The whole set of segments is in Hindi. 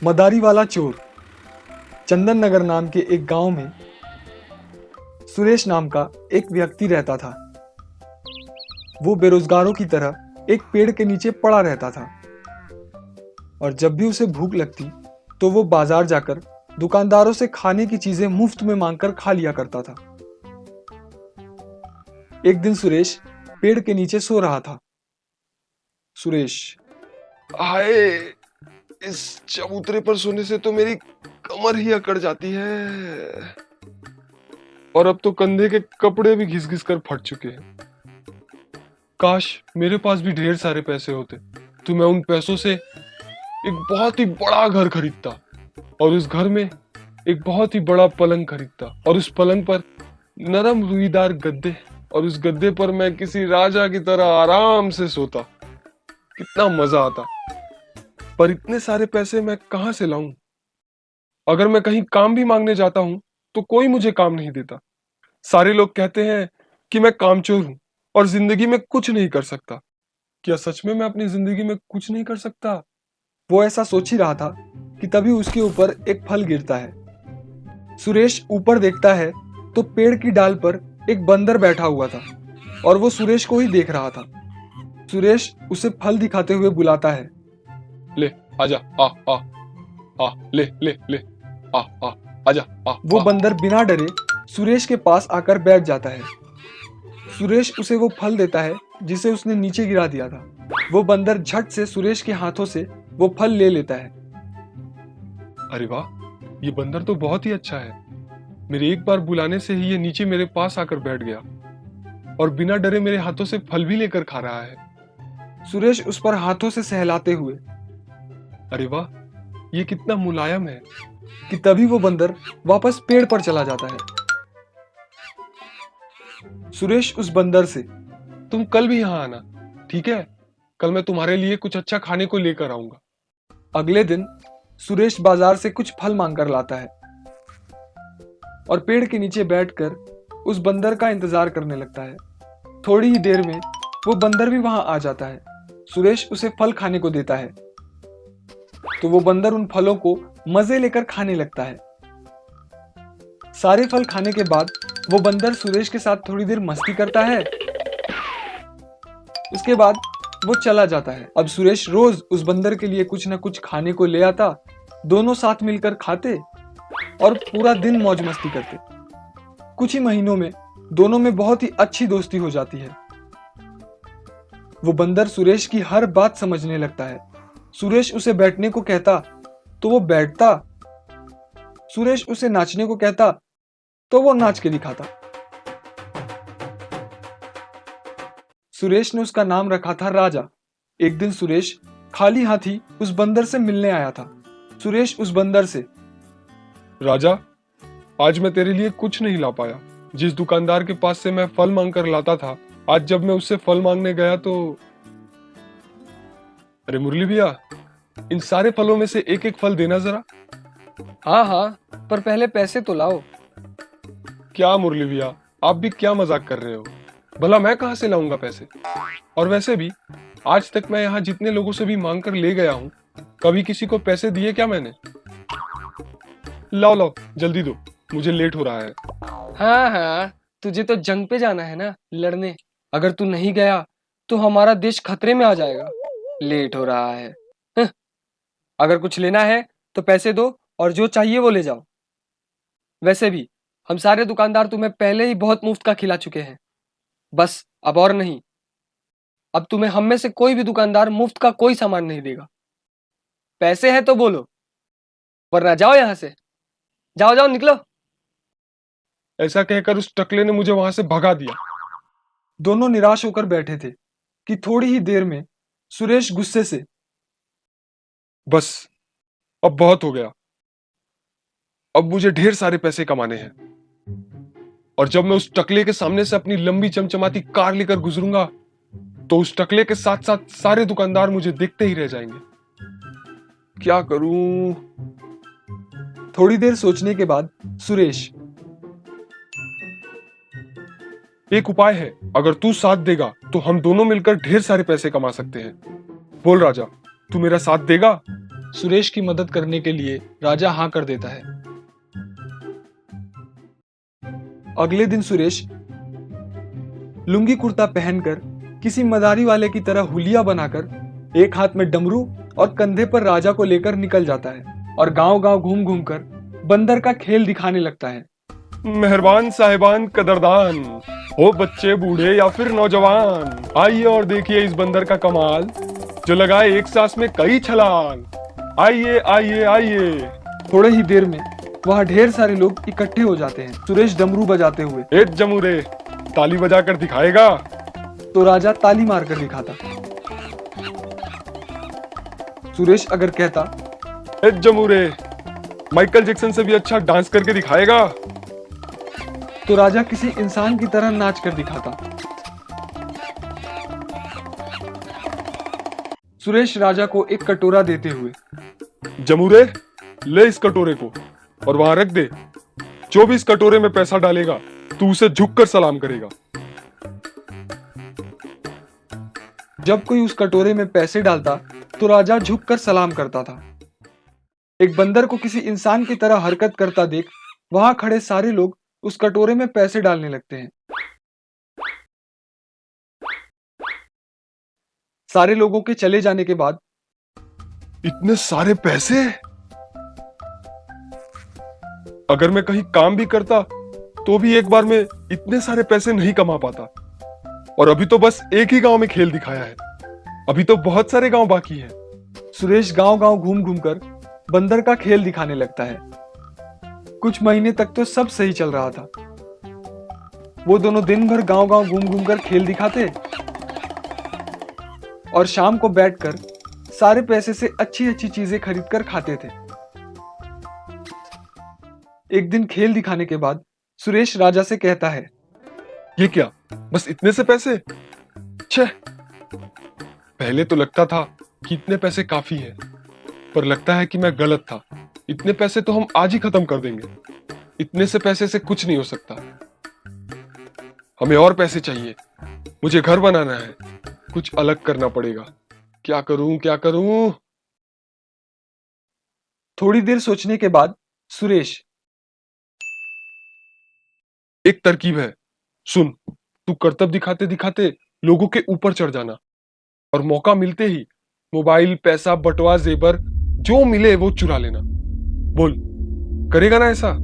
मदारी वाला चोर। चंदन नगर नाम के एक गांव में सुरेश नाम का एक व्यक्ति रहता था। वो बेरोजगारों की तरह एक पेड़ के नीचे पड़ा रहता था और जब भी उसे भूख लगती तो वो बाजार जाकर दुकानदारों से खाने की चीजें मुफ्त में मांगकर खा लिया करता था। एक दिन सुरेश पेड़ के नीचे सो रहा था। सुरेश, हाय, इस चबूतरे पर सोने से तो मेरी कमर ही अकड़ जाती है और अब तो कंधे के कपड़े भी घिस घिस कर फट चुके हैं। काश मेरे पास भी ढेर सारे पैसे होते तो मैं उन पैसों से एक बहुत ही बड़ा घर खरीदता और उस घर में एक बहुत ही बड़ा पलंग खरीदता और उस पलंग पर नरम रुईदार गद्दे और उस गद्दे पर मैं किसी राजा की तरह आराम से सोता। कितना मजा आता। पर इतने सारे पैसे मैं कहां से लाऊं? अगर मैं कहीं काम भी मांगने जाता हूं तो कोई मुझे काम नहीं देता। सारे लोग कहते हैं कि मैं कामचोर हूं और जिंदगी में कुछ नहीं कर सकता। क्या सच में मैं अपनी जिंदगी में कुछ नहीं कर सकता? वो ऐसा सोच ही रहा था कि तभी उसके ऊपर एक फल गिरता है। सुरेश ऊपर देखता है तो पेड़ की डाल पर एक बंदर बैठा हुआ था और वो सुरेश को ही देख रहा था। सुरेश उसे फल दिखाते हुए बुलाता है। ले आजा, आ आ आ, ले ले ले, आ आ, आजा, आ। वो बंदर बिना डरे सुरेश के पास आकर बैठ जाता है। सुरेश उसे वो फल देता है जिसे उसने नीचे गिरा दिया था। वो बंदर झट से सुरेश के हाथों से वो फल ले लेता है। अरे वाह, ये बंदर तो बहुत ही अच्छा है। मेरे एक बार बुलाने से ही ये नीचे मेरे पास आकर बैठ गया और बिना डरे मेरे हाथों से फल भी लेकर खा रहा है। सुरेश उस पर हाथों से सहलाते हुए, अरे वाह, ये कितना मुलायम है। कि तभी वो बंदर वापस पेड़ पर चला जाता है। सुरेश उस बंदर से, तुम कल भी यहाँ आना, ठीक है? कल मैं तुम्हारे लिए कुछ अच्छा खाने को लेकर आऊंगा। अगले दिन सुरेश बाजार से कुछ फल मांगकर लाता है और पेड़ के नीचे बैठकर उस बंदर का इंतजार करने लगता है। थोड़ी ही देर में वो बंदर भी वहां आ जाता है। सुरेश उसे फल खाने को देता है तो वो बंदर उन फलों को मजे लेकर खाने लगता है। सारे फल खाने के बाद वो बंदर सुरेश के साथ थोड़ी देर मस्ती करता है। उसके बाद वो चला जाता है। अब सुरेश रोज उस बंदर के लिए कुछ न कुछ खाने को ले आता। दोनों साथ मिलकर खाते और पूरा दिन मौज मस्ती करते। कुछ ही महीनों में दोनों में बहुत ही अच्छी दोस्ती हो जाती है। वो बंदर सुरेश की हर बात समझने लगता है। सुरेश उसे बैठने को कहता तो वो बैठता। सुरेश उसे नाचने को कहता तो वो नाच के दिखाता। सुरेश ने उसका नाम रखा था राजा। एक दिन सुरेश खाली हाथी उस बंदर से मिलने आया था। सुरेश उस बंदर से, राजा, आज मैं तेरे लिए कुछ नहीं ला पाया। जिस दुकानदार के पास से मैं फल मांग कर लाता था, आज जब मैं उससे फल मांगने गया तो अरे मुरली भैया, इन सारे फलों में से एक एक फल देना जरा। हाँ हाँ, पर पहले पैसे तो लाओ। क्या मुरली भैया, आप भी क्या मजाक कर रहे हो? भला मैं कहां से लाऊंगा पैसे? और वैसे भी आज तक मैं यहाँ जितने लोगों से भी मांग कर ले गया हूँ, कभी किसी को पैसे दिए क्या मैंने? लाओ लाओ, जल्दी दो, मुझे लेट हो रहा है। हाँ हाँ, तुझे तो जंग पे जाना है ना, लड़ने। अगर तू नहीं गया तो हमारा देश खतरे में आ जाएगा। लेट हो रहा है। हं, अगर कुछ लेना है तो पैसे दो और जो चाहिए वो ले जाओ। वैसे भी हम सारे दुकानदार तुम्हें पहले ही बहुत मुफ्त का खिला चुके हैं। बस अब और नहीं। अब तुम्हें हम में से कोई भी दुकानदार मुफ्त का कोई सामान नहीं देगा। पैसे है तो बोलो, वरना जाओ यहां से। जाओ जाओ, निकलो। ऐसा कहकर उस टकले ने मुझे वहां से भगा दिया। दोनों निराश होकर बैठे थे कि थोड़ी ही देर में सुरेश गुस्से से, बस, अब बहुत हो गया। अब मुझे ढेर सारे पैसे कमाने हैं और जब मैं उस टकले के सामने से अपनी लंबी चमचमाती कार लेकर गुजरूंगा तो उस टकले के साथ साथ सारे दुकानदार मुझे देखते ही रह जाएंगे। क्या करूं? थोड़ी देर सोचने के बाद सुरेश, एक उपाय है, अगर तू साथ देगा तो हम दोनों मिलकर ढेर सारे पैसे कमा सकते हैं। बोल राजा, तू मेरा साथ देगा? सुरेश की मदद करने के लिए राजा हाँ कर देता है। अगले दिन सुरेश लुंगी कुर्ता पहनकर किसी मदारी वाले की तरह हुलिया बनाकर एक हाथ में डमरू और कंधे पर राजा को लेकर निकल जाता है और गांव-गांव घूम-घूम कर बंदर का खेल दिखाने लगता है। मेहरबान साहिबान कदरदान, हो बच्चे बूढ़े या फिर नौजवान, आइए और देखिए इस बंदर का कमाल जो लगाए एक सांस में कई छलांग। आइए आइए आइए। थोड़े ही देर में वहां ढेर सारे लोग इकट्ठे हो जाते हैं। सुरेश डमरू बजाते हुए, ए जमूरे, ताली बजाकर दिखाएगा? तो राजा ताली मारकर दिखाता। सुरेश अगर कहता, ए जमूरे, माइकल जैक्सन से भी अच्छा डांस करके दिखाएगा? तो राजा किसी इंसान की तरह नाच कर दिखाता। सुरेश राजा को एक कटोरा देते हुए, जमूरे, ले इस कटोरे को और वहां रख दे। जो भी इस कटोरे में पैसा डालेगा तू उसे झुककर सलाम करेगा। जब कोई उस कटोरे में पैसे डालता तो राजा झुककर सलाम करता था। एक बंदर को किसी इंसान की तरह हरकत करता देख वहां खड़े सारे लोग उस कटोरे में पैसे डालने लगते हैं। सारे लोगों के चले जाने के बाद, इतने सारे पैसे? अगर मैं कहीं काम भी करता तो भी एक बार में इतने सारे पैसे नहीं कमा पाता। और अभी तो बस एक ही गांव में खेल दिखाया है, अभी तो बहुत सारे गांव बाकी हैं। सुरेश गांव-गांव घूम-घूम कर बंदर का खेल दिखाने लगता है। कुछ महीने तक तो सब सही चल रहा था। वो दोनों दिन भर गांव-गांव घूम-घूम कर खेल दिखाते और शाम को बैठकर सारे पैसे से अच्छी-अच्छी चीजें खरीदकर खाते थे। एक दिन खेल दिखाने के बाद सुरेश राजा से कहता है, ये क्या, बस इतने से पैसे? छे, पहले तो लगता था कि इतने पैसे काफी है, पर लगता है कि मैं गलत था। इतने पैसे तो हम आज ही खत्म कर देंगे। इतने से पैसे से कुछ नहीं हो सकता। हमें और पैसे चाहिए। मुझे घर बनाना है, कुछ अलग करना पड़ेगा। क्या करूं क्या करूं? थोड़ी देर सोचने के बाद सुरेश, एक तरकीब है, सुन। तू करतब दिखाते दिखाते लोगों के ऊपर चढ़ जाना और मौका मिलते ही मोबाइल, पैसा, बटुआ, जेबर जो मिले वो चुरा लेना। बोल, करेगा ना ऐसा?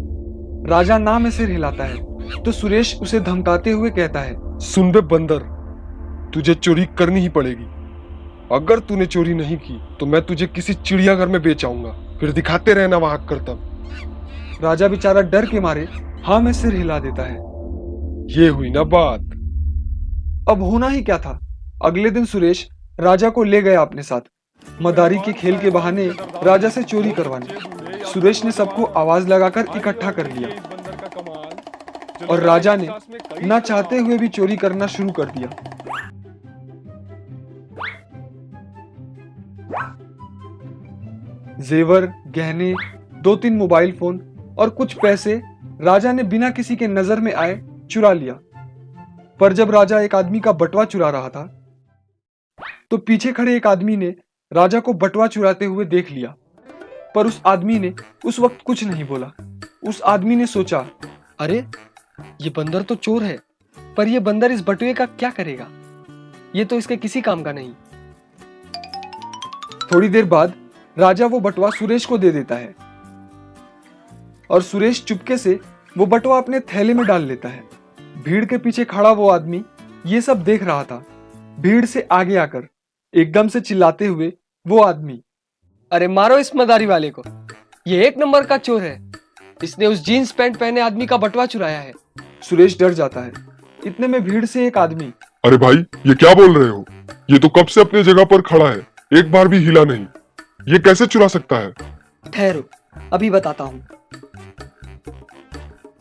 राजा ना में सिर हिलाता है तो सुरेश उसे धमकाते हुए कहता है, सुन बे बंदर, तुझे चोरी करनी ही पड़ेगी। अगर तूने चोरी नहीं की तो मैं तुझे किसी चिड़ियाघर में बेच आऊंगा, फिर दिखाते रहना वहां करतब। राजा बेचारा डर के मारे हाँ में सिर हिला देता है। ये हुई ना बात। अब होना ही क्या था। अगले दिन सुरेश राजा को ले गया अपने साथ, मदारी के खेल के बहाने राजा से चोरी करवाने। सुरेश ने सबको आवाज लगाकर इकट्ठा कर लिया और राजा ने ना चाहते हुए भी चोरी करना शुरू कर दिया। जेवर, गहने, 2-3 मोबाइल फोन और कुछ पैसे राजा ने बिना किसी के नजर में आए चुरा लिया। पर जब राजा एक आदमी का बटुआ चुरा रहा था तो पीछे खड़े एक आदमी ने राजा को बटुआ चुराते हुए देख लिया, पर उस आदमी ने उस वक्त कुछ नहीं बोला। उस आदमी ने सोचा, अरे ये बंदर तो चोर है, पर ये बंदर इस बटुए का क्या करेगा? ये तो इसके किसी काम का नहीं। थोड़ी देर बाद राजा वो बटुआ सुरेश को दे देता है और सुरेश चुपके से वो बटुआ अपने थैले में डाल लेता है। भीड़ के पीछे खड़ा वो आदमी ये सब देख रहा था। भीड़ से आगे आकर एकदम से चिल्लाते हुए वो आदमी, अरे मारो इस मदारी वाले को, ये एक नंबर का चोर है। इसने उस जीन्स पैंट पहने आदमी का बटुआ चुराया है। सुरेश डर जाता है। इतने में भीड़ से एक आदमी, अरे भाई, ये क्या बोल रहे हो? ये तो कब से अपनी जगह पर खड़ा है, एक बार भी हिला नहीं। ये कैसे चुरा सकता है? ठहरो, अभी बताता हूँ।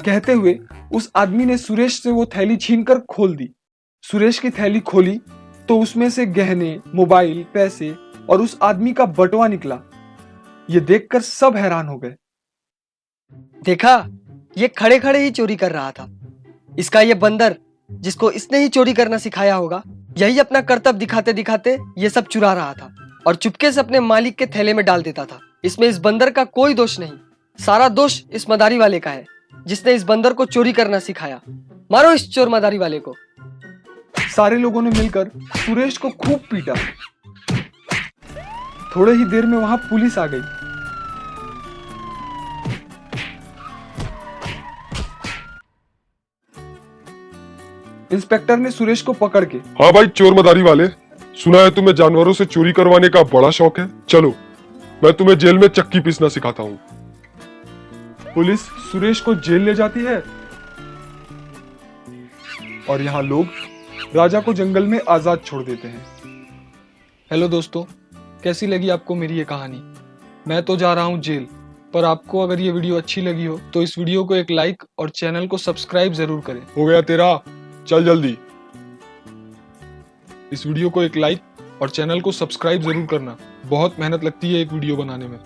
कहते हुए उस आदमी ने सुरेश से वो थैली छीनकर खोल दी। सुरेश की थैली खोली तो उसमें से गहने, मोबाइल, पैसे और उस आदमी का बटुआ निकला। ये देखकर सब हैरान हो गए। देखा, ये खड़े खड़े ही चोरी कर रहा था। इसका ये बंदर, जिसको इसने ही चोरी करना सिखाया होगा, यही अपना करतब दिखाते दिखाते ये सब चुरा रहा था। और चुपके से अपने मालिक के थैले में डाल देता था। इसमें इस बंदर का कोई दोष नहीं, सारा दोष इस मदारी वाले का है, जिसने इस बंदर को चोरी करना सिखाया। मारो इस चोर मदारी वाले को। सारे लोगों ने मिलकर सुरेश को खूब पीटा। थोड़े ही देर में वहां पुलिस आ गई। इंस्पेक्टर ने सुरेश को पकड़ के, हाँ भाई चोर मदारी वाले, सुना है तुम्हें जानवरों से चोरी करवाने का बड़ा शौक है, चलो मैं तुम्हें जेल में चक्की पीसना सिखाता हूँ। पुलिस सुरेश को जेल ले जाती है और यहाँ लोग राजा को जंगल में आजाद छोड़ देते हैं। हेलो दोस्तों, कैसी लगी आपको मेरी ये कहानी? मैं तो जा रहा हूँ जेल, पर आपको अगर ये वीडियो अच्छी लगी हो तो इस वीडियो को एक लाइक और चैनल को सब्सक्राइब जरूर करें। हो गया तेरा, चल जल्दी। इस वीडियो को एक लाइक और चैनल को सब्सक्राइब जरूर करना, बहुत मेहनत लगती है एक वीडियो बनाने में।